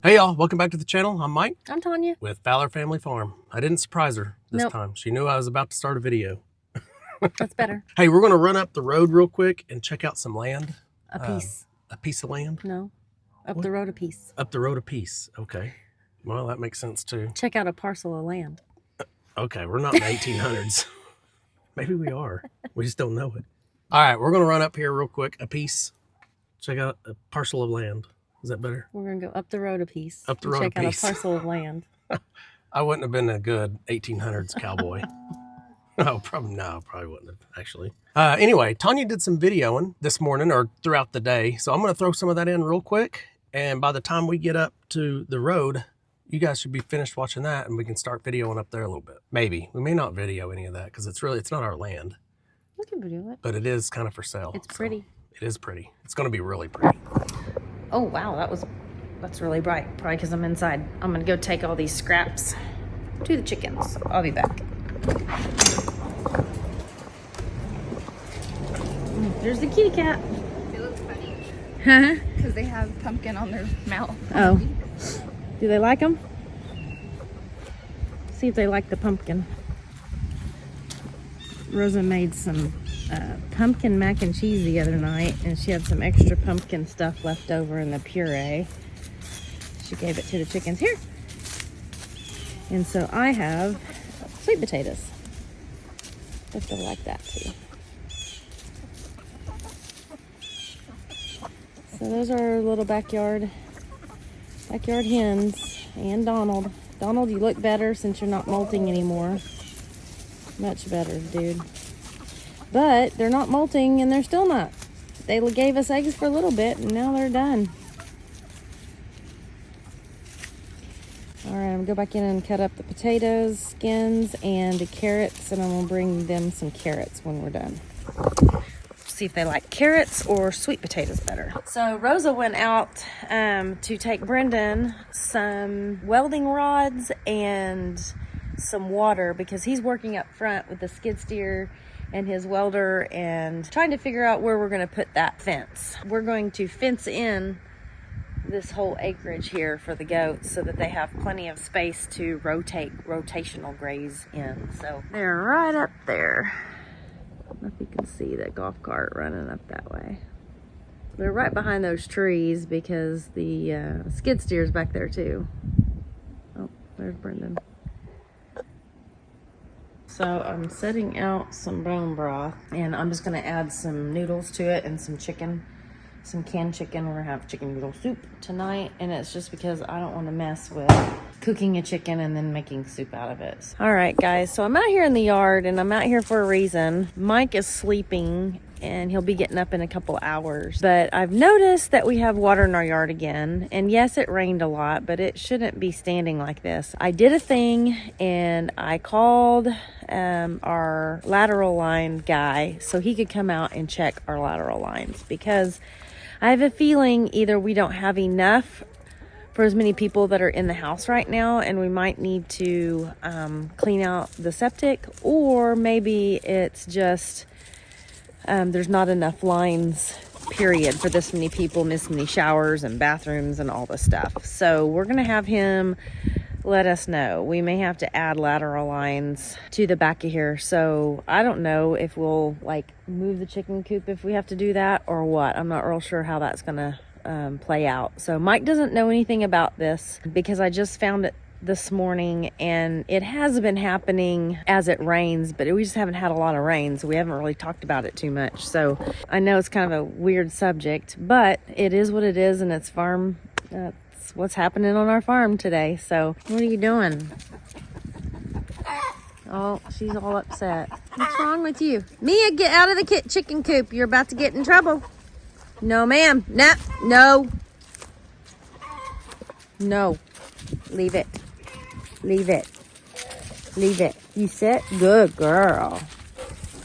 Hey y'all, welcome back to the channel. I'm Mike. I'm Tanya. With Fowler Family Farm. I didn't surprise her this time. She knew I was about to start a video. That's better. Hey, we're gonna run up the road real quick and check out some land. A piece. A piece of land? No. Up the road a piece. Up the road a piece. Okay. Well, that makes sense too. Check out a parcel of land. Okay, we're not in the 1800s. Maybe we are. We just don't know it. All right, we're gonna run up here real quick. A piece. Check out a parcel of land. Is that better? We're going to go up the road a piece. Up the road a piece. Check out a parcel of land. I wouldn't have been a good 1800s cowboy. Probably wouldn't have, actually. Anyway, Tanya did some videoing this morning or throughout the day. So I'm going to throw some of that in real quick. And by the time we get up to the road, you guys should be finished watching that and we can start videoing up there a little bit. Maybe. We may not video any of that because it's not our land. We can video it. But it is kind of for sale. It's pretty. It is pretty. It's going to be really pretty. Oh, wow. That's really bright. Probably because I'm inside. I'm going to go take all these scraps to the chickens. I'll be back. There's the kitty cat. They look funny. Huh? Because they have pumpkin on their mouth. Oh. Do they like them? See if they like the pumpkin. Rosa made some pumpkin mac and cheese the other night, and she had some extra pumpkin stuff left over in the puree. She gave it to the chickens here. And so I have sweet potatoes. If they like that too. So those are our little backyard hens and Donald. Donald, you look better since you're not molting anymore. Much better, dude. But they're not molting and they're still not. They gave us eggs for a little bit and now they're done. All right, I'm gonna go back in and cut up the potatoes, skins, and the carrots, and I'm gonna bring them some carrots when we're done. See if they like carrots or sweet potatoes better. So Rosa went out to take Brendan some welding rods and some water because he's working up front with the skid steer and his welder and trying to figure out where we're going to put that fence. We're going to fence in this whole acreage here for the goats so that they have plenty of space to rotational graze in. So they're right up there. I don't know if you can see that golf cart running up that way. They're right behind those trees because the skid steer's back there too. Oh, there's Brendan. So I'm setting out some bone broth and I'm just gonna add some noodles to it and some chicken, some canned chicken. We're gonna have chicken noodle soup tonight, and it's just because I don't want to mess with cooking a chicken and then making soup out of it. All right, guys, so I'm out here in the yard and I'm out here for a reason. Mike is sleeping and he'll be getting up in a couple hours. But I've noticed that we have water in our yard again. And yes, it rained a lot, but it shouldn't be standing like this. I did a thing and I called our lateral line guy so he could come out and check our lateral lines, because I have a feeling either we don't have enough for as many people that are in the house right now and we might need to clean out the septic, or maybe it's just there's not enough lines, period, for this many people, this many showers and bathrooms and all this stuff. So we're going to have him let us know. We may have to add lateral lines to the back of here. So I don't know if we'll like move the chicken coop if we have to do that or what. I'm not real sure how that's going to play out. So Mike doesn't know anything about this because I just found it this morning, and it has been happening as it rains, but we just haven't had a lot of rain, so we haven't really talked about it too much. So I know it's kind of a weird subject, but it is what it is, and it's farm. That's what's happening on our farm today. So what are you doing? Oh, she's all upset. What's wrong with you? Mia, get out of the chicken coop. You're about to get in trouble. No, ma'am. No. Leave it. Leave it. You sit? Good girl.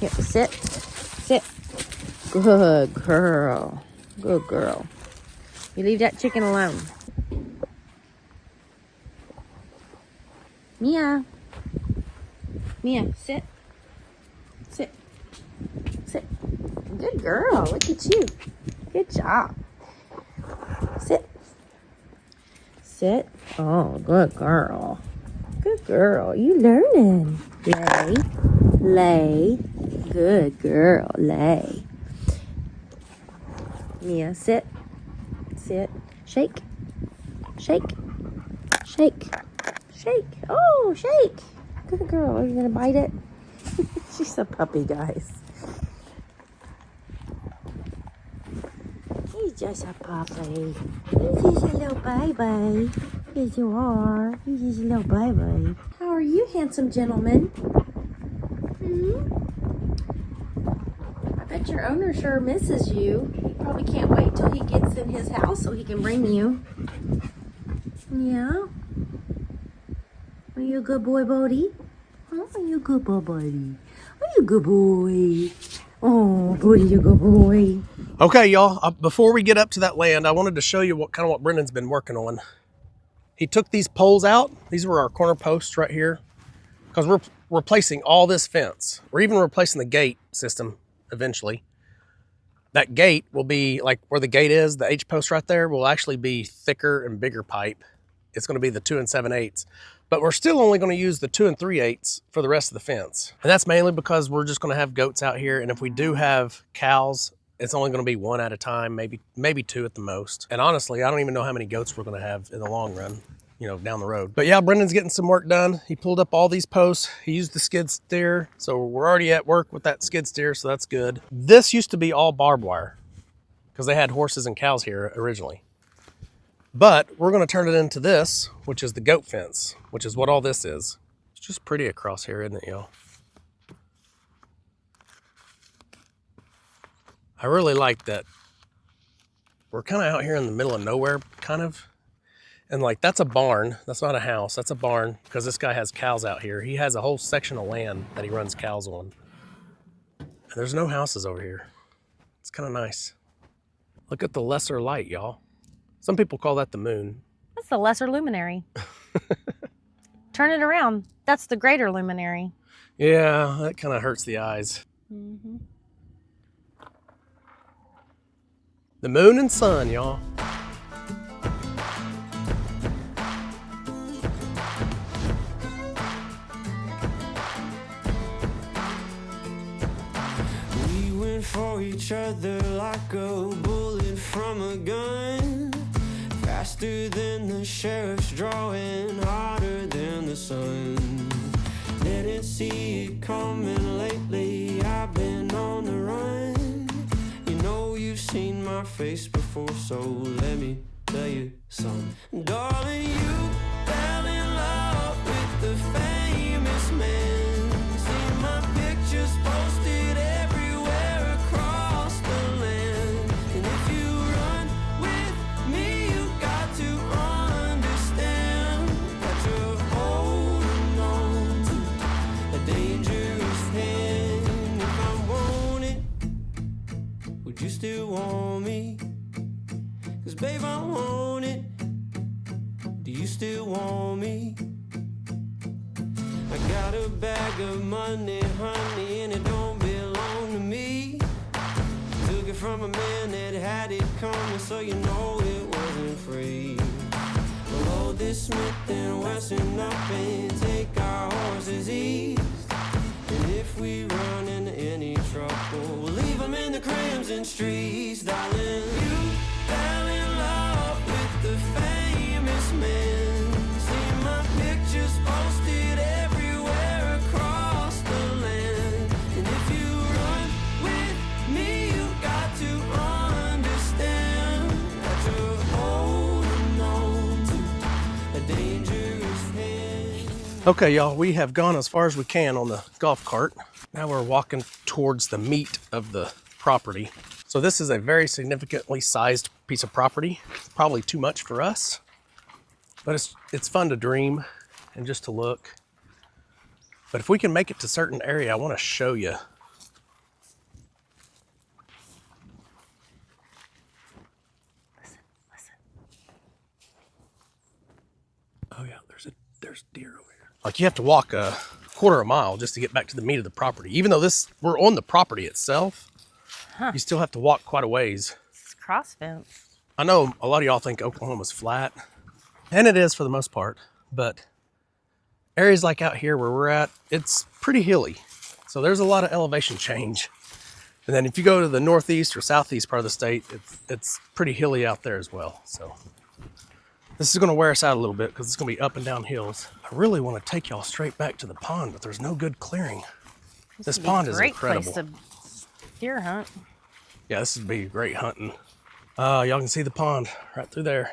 You have to sit. Good girl. You leave that chicken alone. Mia, sit. Good girl. Look at you. Good job. Sit. Sit. Oh, good girl. Good girl. You learning. Lay. Lay. Good girl. Lay. Mia, sit. Sit. Shake. Shake. Shake. Shake. Oh, shake. Good girl. Are you gonna bite it? She's a puppy, guys. He's just a puppy. He's just a little baby. Yes, you are. He's just a little baby. How are you, handsome gentleman? I bet your owner sure misses you. He probably can't wait till he gets in his house so he can bring you. Yeah? Are you a good boy, Bodie? Huh? Are you a good boy, Bodie? Are you a good boy? Oh, Bodie, you good boy. Okay, y'all, before we get up to that land, I wanted to show you what Brendan's been working on. He took these poles out. These were our corner posts right here, because we're replacing all this fence. We're even replacing the gate system eventually. That gate will be, like where the gate is, the H post right there, will actually be thicker and bigger pipe. It's going to be the 2 7/8. But we're still only going to use the 2 3/8 for the rest of the fence. And that's mainly because we're just going to have goats out here. And if we do have cows, it's only going to be one at a time, maybe two at the most. And honestly, I don't even know how many goats we're going to have in the long run, down the road. But yeah, Brendan's getting some work done. He pulled up all these posts. He used the skid steer. So we're already at work with that skid steer, so that's good. This used to be all barbed wire because they had horses and cows here originally. But we're going to turn it into this, which is the goat fence, which is what all this is. It's just pretty across here, isn't it, y'all? I really like that we're kind of out here in the middle of nowhere, kind of. And like, that's a barn. That's not a house. That's a barn because this guy has cows out here. He has a whole section of land that he runs cows on. And there's no houses over here. It's kind of nice. Look at the lesser light, y'all. Some people call that the moon. That's the lesser luminary. Turn it around. That's the greater luminary. Yeah, that kind of hurts the eyes. Mm-hmm. The moon and sun, y'all. We went for each other like a bullet from a gun. Faster than the sheriff's drawing, hotter than the sun. Didn't see it coming lately, I've been on the run. You know you've seen my face before, so let me tell you something. Darling, you fell in love with the famous man. See my pictures posted everywhere across the land. And if you run with me, you got to understand that you're holding on to a dangerous hand. If I want it, would you still want me? 'Cause babe, I want it. Do you still want me? I got a bag of money, honey, and it don't belong to me. Took it from a man that had it coming, so you know it wasn't free. We'll load this Smith and Wesson up and take our horses east. And if we run into any trouble, we'll leave them in the crimson streets. Darling, you fell in love with the famous man. See my pictures posted everywhere across the land. And if you run with me, you got to understand that you're holding on to a dangerous hand. Okay, y'all, we have gone as far as we can on the golf cart. Now we're walking towards the meat of the property. So this is a very significantly sized piece of property. It's probably too much for us, but it's fun to dream and just to look. But if we can make it to a certain area, I want to show you. Listen. Oh yeah, there's deer over here. Like you have to walk a quarter of a mile just to get back to the meat of the property. Even though we're on the property itself, you still have to walk quite a ways. It's cross fence. I know a lot of y'all think Oklahoma's flat, And it is for the most part, but areas like out here where we're at, it's pretty hilly. So there's a lot of elevation change. And then if you go to the northeast or southeast part of the state, it's pretty hilly out there as well. So this is gonna wear us out a little bit because it's gonna be up and down hills. I really wanna take y'all straight back to the pond, but there's no good clearing. This pond is incredible. Great place to deer hunt. Yeah, this would be great hunting. Y'all can see the pond right through there.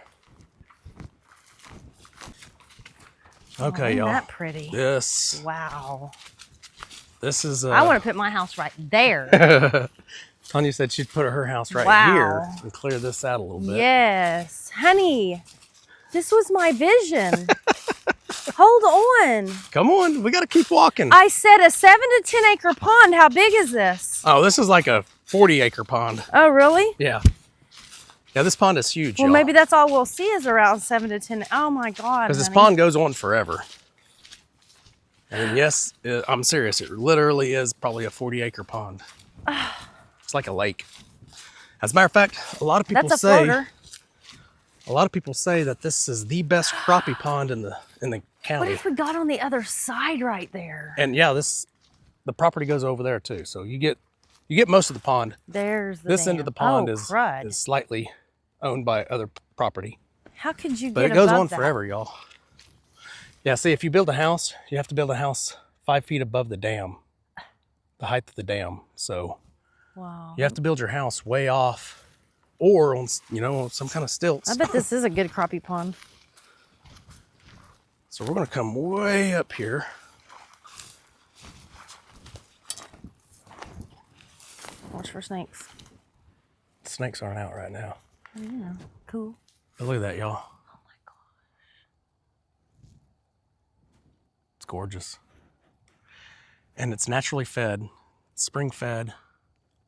Okay, Isn't y'all. that pretty? This Wow. is. I want to put my house right there. Tanya said she'd put her house right Wow. here and clear this out a little bit. Yes, honey. This was my vision. Hold on. Come on, we got to keep walking. I said a 7 to 10 acre pond. How big is this? Oh, this is like a 40-acre pond. Oh, really? Yeah. Yeah, this pond is huge. Well, maybe that's all we'll see is around 7 to 10. Oh my God. Because this honey. pond goes on forever. And yes, I'm serious. It literally is probably a 40-acre pond. It's like a lake. As a matter of fact, a lot of people That's a say floater. a lot of people say that this is the best crappie pond in the What county. if we got on the other side right there? And yeah, the property goes over there too. So you get most of the pond. There's the This end of the pond crud. is slightly owned by other property. How could you But get it goes above on that? forever, y'all. Yeah, see, if you build a house, you have to build a house 5 feet above the dam, the height of the dam. So Wow. you have to build your house way off or on, on some kind of stilts. I bet this is a good crappie pond. So we're gonna come way up here. Watch for snakes. Snakes aren't out right now. Yeah, cool. But look at that, y'all. Oh my God. It's gorgeous. And it's naturally fed, spring fed.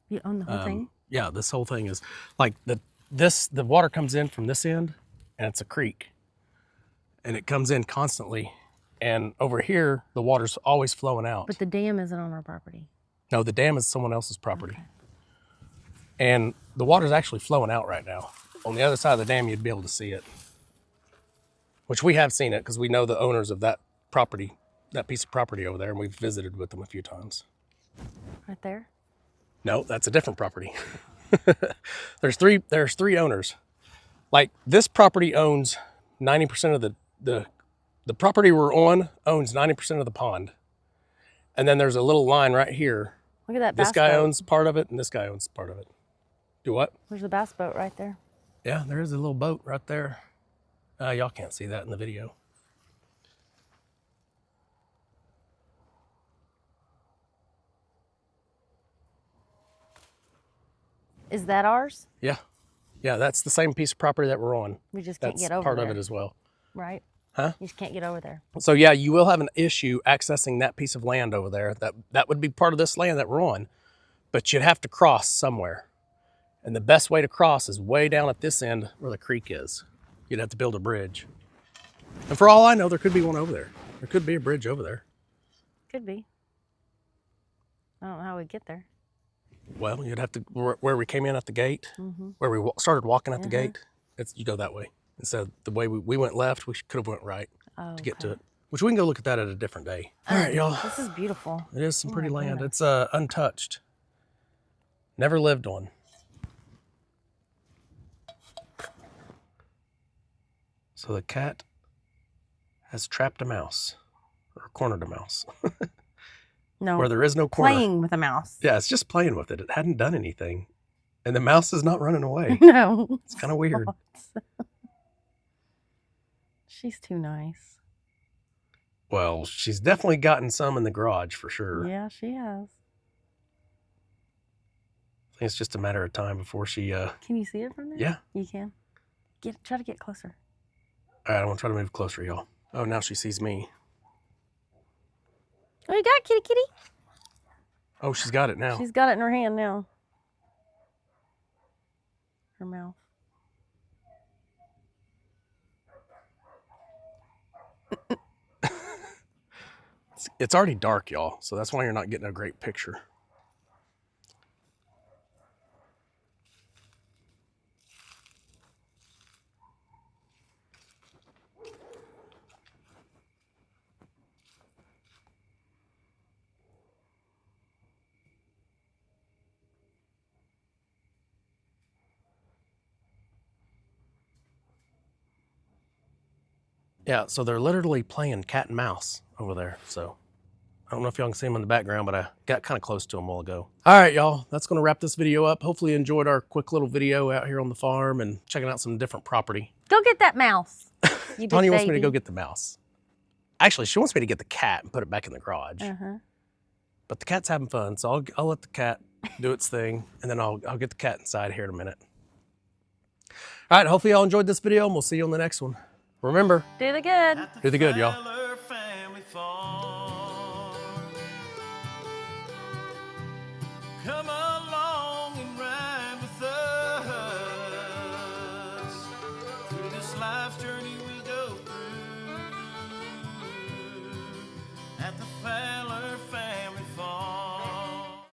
You own the whole thing? Yeah, this whole thing is like the water comes in from this end and it's a creek. And it comes in constantly. And over here, the water's always flowing out. But the dam isn't on our property. No, the dam is someone else's property. Okay. And the water's actually flowing out right now. On the other side of the dam, you'd be able to see it. Which we have seen it because we know the owners of that property, that piece of property over there, and we've visited with them a few times. Right there? No, that's a different property. There's three owners. Like this property owns 90% of the property we're on owns 90% of the pond. And then there's a little line right here. Look at that bass This guy boat. owns part of it and this guy owns part of it. Do what? There's a bass boat right there. Yeah, there is a little boat right there. Y'all can't see that in the video. Is that ours? Yeah. Yeah, that's the same piece of property that we're on. We just can't That's get over part there. of it as well. Right? Huh? You just can't get over there. So yeah, you will have an issue accessing that piece of land over there. That would be part of this land that we're on, but you'd have to cross somewhere. And the best way to cross is way down at this end where the creek is. You'd have to build a bridge. And for all I know, there could be one over there. There could be a bridge over there. Could be. I don't know how we'd get there. Well, you'd have to, where we came in at the gate, where we started walking at the gate, you go that way. Instead, the way we went left, we could have went right to get to it. Which we can go look at that at a different day. All right, y'all. This is beautiful. It is some pretty land. goodness. It's untouched. Never lived on. So the cat has trapped a mouse, or cornered a mouse, No. where there is no corner. Playing with a mouse. Yeah, it's just playing with it. It hadn't done anything. And the mouse is not running away. No. It's kind of weird. She's too nice. Well, she's definitely gotten some in the garage for sure. Yeah, she has. I think it's just a matter of time before she, Can you see it from there? Yeah. You can? Try to get closer. All right, I'm gonna try to move closer, y'all. Oh, now she sees me. Oh, you got it, kitty kitty. Oh, she's got it now. She's got it in her hand now. Her mouth. It's already dark, y'all, so that's why you're not getting a great picture. Yeah, so they're literally playing cat and mouse over there. So I don't know if y'all can see them in the background, but I got kind of close to them a while ago. All right, y'all, that's going to wrap this video up. Hopefully you enjoyed our quick little video out here on the farm and checking out some different property. Go get that mouse. You Tanya big wants me to baby. go get the mouse. Actually, she wants me to get the cat and put it back in the garage. But the cat's having fun, so I'll let the cat do its thing, and then I'll get the cat inside here in a minute. All right, hopefully y'all enjoyed this video, and we'll see you on the next one. Remember, Do the good. do the good, y'all.